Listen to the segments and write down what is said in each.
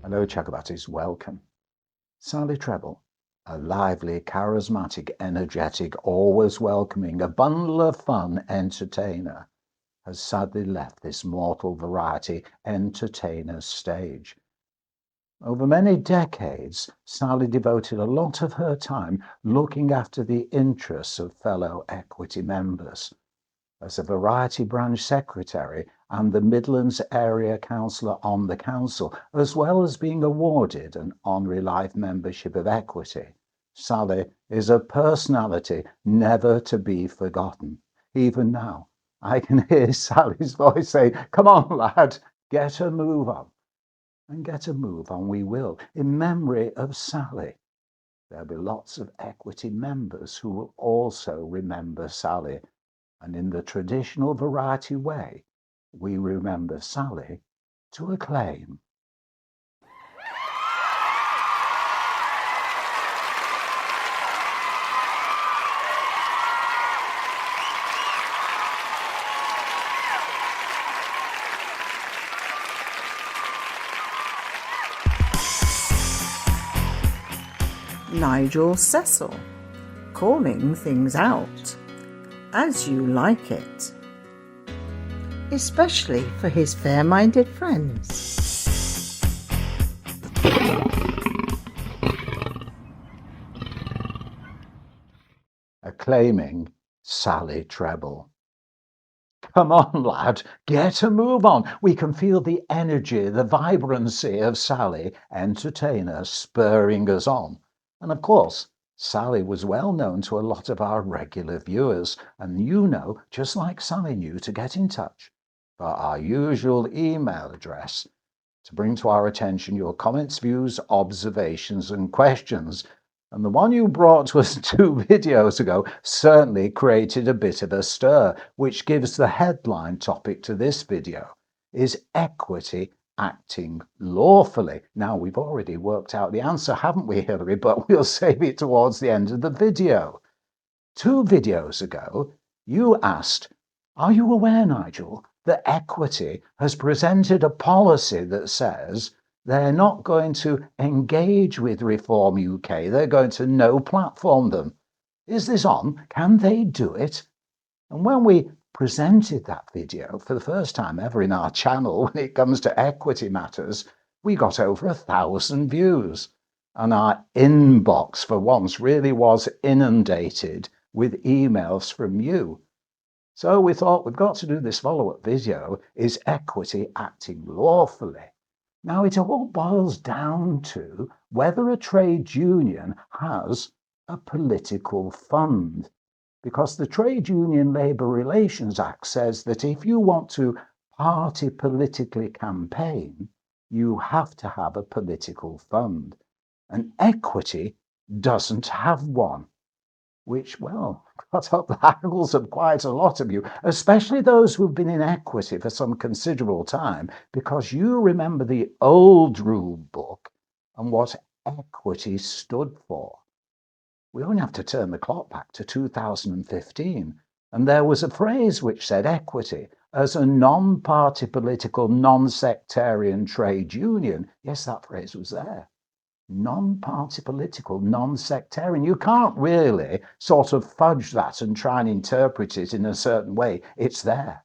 Hello, Chakabatis, welcome. Sally Treble, a lively, charismatic, energetic, always welcoming, a bundle of fun entertainer, has sadly left this mortal variety entertainer's stage. Over many decades, Sally devoted a lot of her time looking after the interests of fellow Equity members. As a Variety Branch Secretary and the Midlands Area Councillor on the Council, as well as being awarded an honorary life membership of Equity, Sally is a personality never to be forgotten. Even now, I can hear Sally's voice say, "Come on, lad, get a move on." And get a move on we will, in memory of Sally. There'll be lots of Equity members who will also remember Sally. And in the traditional Variety way, we remember Sally to acclaim. Nigel.cecil, calling things out as you like it, especially for his fair-minded friends. Acclaiming Sally Treble. Come on, lad, get a move on. We can feel the energy, the vibrancy of Sally, entertainer, spurring us on. And of course, Sally was well known to a lot of our regular viewers, and you know, just like Sally knew, to get in touch for our usual email address to bring to our attention your comments, views, observations, and questions. And the one you brought to us 2 videos ago certainly created a bit of a stir, which gives the headline topic to this video: is Equity acting lawfully? Now, we've already worked out the answer, haven't we, Hilary? But we'll save it towards the end of the video. 2 videos ago, you asked, are you aware, Nigel, that Equity has presented a policy that says they're not going to engage with Reform UK, they're going to no-platform them. Is this on? Can they do it? And when we presented that video for the first time ever in our channel when it comes to equity matters, we got over 1,000 views. And our inbox for once really was inundated with emails from you. So we thought we've got to do this follow-up video, is Equity acting lawfully? Now, it all boils down to whether a trade union has a political fund. Because the Trade Union Labour Relations Act says that if you want to party politically campaign, you have to have a political fund. And Equity doesn't have one, which, well, got up the hackles of quite a lot of you, especially those who've been in Equity for some considerable time, because you remember the old rule book and what Equity stood for. We only have to turn the clock back to 2015, and there was a phrase which said Equity as a non-party political, non-sectarian trade union. Yes, that phrase was there. Non-party political, non-sectarian. You can't really sort of fudge that and try and interpret it in a certain way. It's there.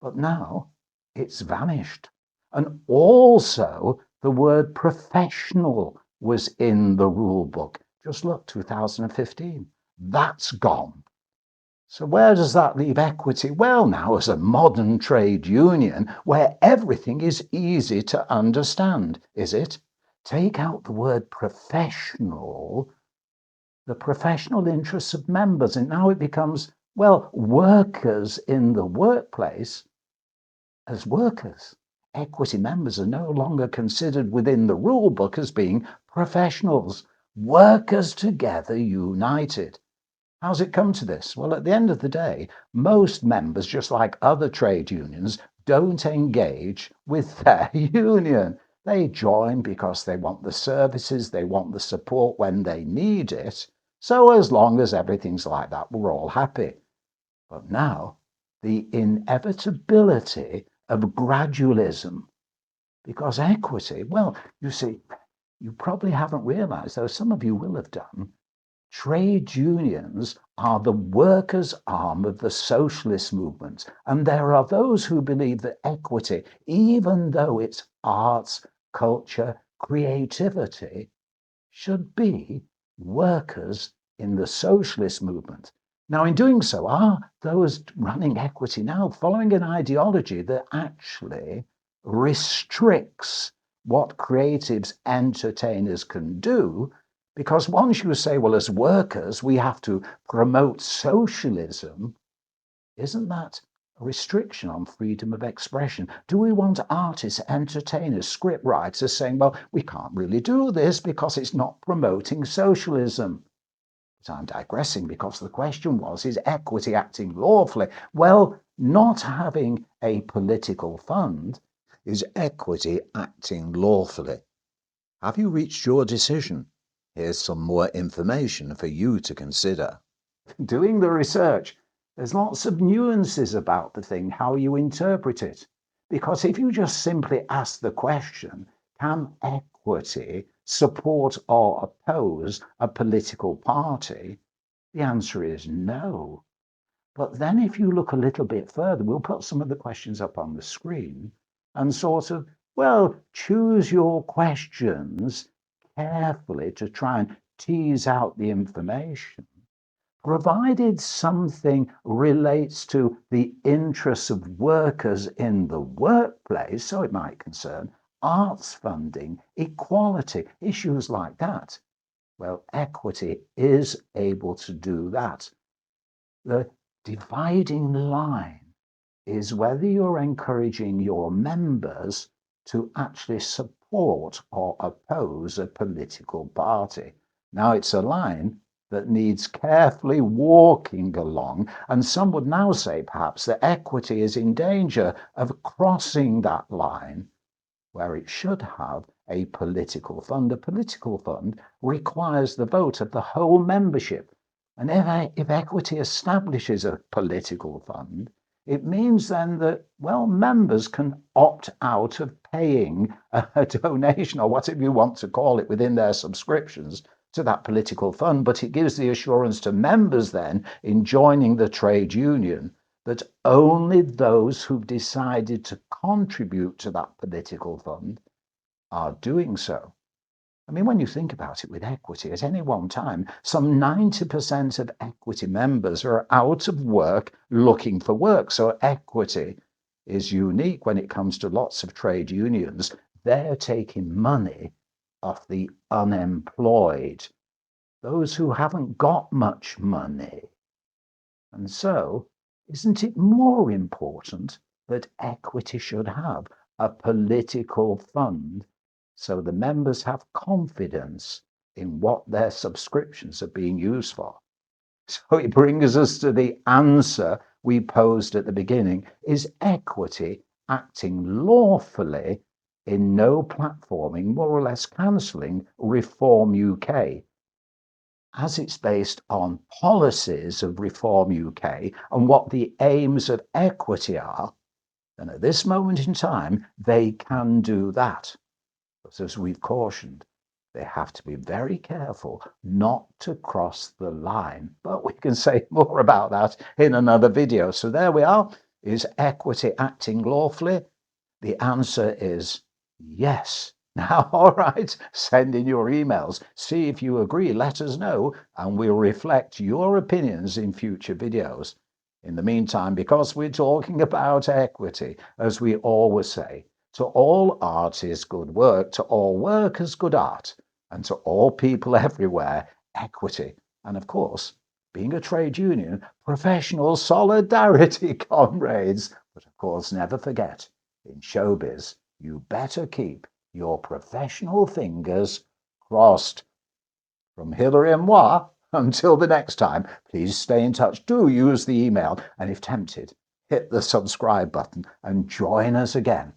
But now it's vanished. And also the word professional was in the rule book. Just look, 2015. That's gone. So where does that leave Equity? Well, now as a modern trade union where everything is easy to understand, is it? Take out the word professional, the professional interests of members, and now it becomes, well, workers in the workplace as workers. Equity members are no longer considered within the rule book as being professionals. Workers together united. How's it come to this? Well, at the end of the day, most members, just like other trade unions, don't engage with their union. They join because they want the services, they want the support when they need it. So as long as everything's like that, we're all happy. But now, the inevitability of gradualism, Because equity, well, you see, you probably haven't realized, though some of you will have done, trade unions are the workers' arm of the socialist movement. And there are those who believe that equity, even though it's arts, culture, creativity, should be workers in the socialist movement. Now, in doing so, are those running equity now following an ideology that actually restricts what creatives, entertainers can do? Because once you say, well, as workers, we have to promote socialism, isn't that a restriction on freedom of expression? Do we want artists, entertainers, script writers saying, well, we can't really do this because it's not promoting socialism? But I'm digressing, because the question was, is equity acting lawfully? Well, not having a political fund is equity acting lawfully. Have you reached your decision? Here's some more information for you to consider. Doing the research, there's lots of nuances about the thing, how you interpret it. Because if you just simply ask the question, can equity support or oppose a political party? The answer is no. But then if you look a little bit further, we'll put some of the questions up on the screen and sort of, well, choose your questions carefully to try and tease out the information. Provided something relates to the interests of workers in the workplace, so it might concern arts funding, equality, issues like that, well, equity is able to do that. The dividing line is whether you're encouraging your members to actually support or oppose a political party. Now, it's a line that needs carefully walking along, and some would now say perhaps that equity is in danger of crossing that line where it should have a political fund. A political fund requires the vote of the whole membership. And if equity establishes a political fund, it means then that, well, members can opt out of paying a donation or whatever you want to call it within their subscriptions to that political fund. But it gives the assurance to members then in joining the trade union that only those who've decided to contribute to that political fund are doing so. I mean, when you think about it, with equity, at any one time, some 90% of equity members are out of work looking for work. So equity is unique when it comes to lots of trade unions. They're taking money off the unemployed, those who haven't got much money. And so, isn't it more important that equity should have a political fund so the members have confidence in what their subscriptions are being used for? So it brings us to the answer we posed at the beginning. Is equity acting lawfully in no-platforming, more or less cancelling Reform UK? As it's based on policies of Reform UK and what the aims of equity are, then at this moment in time, they can do that. But as we've cautioned, they have to be very careful not to cross the line. But we can say more about that in another video. So there we are. Is equity acting lawfully? The answer is yes. Now, all right, send in your emails. See if you agree. Let us know, and we'll reflect your opinions in future videos. In the meantime, because we're talking about equity, as we always say, to all art is good work, to all work is good art, and to all people everywhere, equity. And of course, being a trade union, professional solidarity, comrades. But of course, never forget, in showbiz, you better keep your professional fingers crossed. From Hilary and moi, until the next time, please stay in touch. Do use the email, and if tempted, hit the subscribe button and join us again.